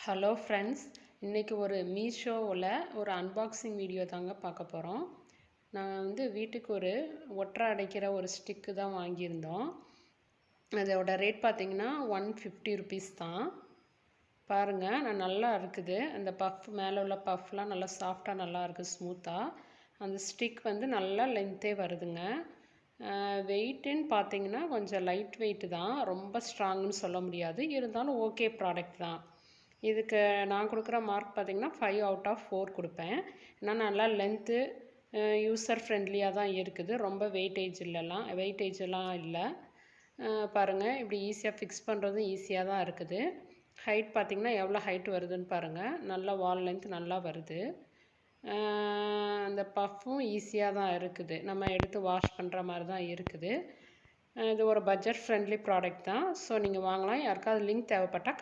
Hello friends, இன்றைக்கி ஒரு மீஷோவில் ஒரு அன்பாக்சிங் வீடியோ தாங்க பார்க்க போகிறோம். நான் வீட்டுக்கு ஒரு ஒட்டரை அடைக்கிற ஒரு ஸ்டிக்கு தான் வாங்கியிருந்தோம். அதோட ரேட் பார்த்திங்கன்னா 150 ருபீஸ் தான். பாருங்கள், நல்லா இருக்குது. அந்த பஃப் மேலே உள்ள பஃப்லாம் நல்லா சாஃப்டாக நல்லா இருக்குது, ஸ்மூத்தாக. அந்த ஸ்டிக் நல்லா லென்த்தே வருதுங்க. வெயிட்டுன்னு பார்த்தீங்கன்னா கொஞ்சம் லைட் வெயிட்டு தான், ரொம்ப ஸ்ட்ராங்குன்னு சொல்ல முடியாது. இருந்தாலும் ஓகே ப்ராடக்ட் தான். இதுக்கு நான் கொடுக்குற மார்க் பார்த்திங்கன்னா 5 அவுட் ஆஃப் 4 கொடுப்பேன். ஏன்னா நல்லா லென்த்து, யூசர் ஃப்ரெண்ட்லியாக தான் இருக்குது. ரொம்ப வெயிட்டேஜெல்லாம் இல்லை. பாருங்கள், இப்படி ஈஸியாக ஃபிக்ஸ் பண்ணுறதும் ஈஸியாக தான் இருக்குது. ஹைட் பார்த்திங்கன்னா எவ்வளோ ஹைட் வருதுன்னு பாருங்கள். நல்லா வால் லென்த் நல்லா வருது. அந்த பஃப்பும் ஈஸியாக தான் இருக்குது. நம்ம எடுத்து வாஷ் பண்ணுற மாதிரி தான் இருக்குது. இது ஒரு பட்ஜெட் ஃப்ரெண்ட்லி ப்ராடக்ட் தான். ஸோ நீங்கள் வாங்கலாம். யாருக்காவது லிங்க் தேவைப்பட்டால்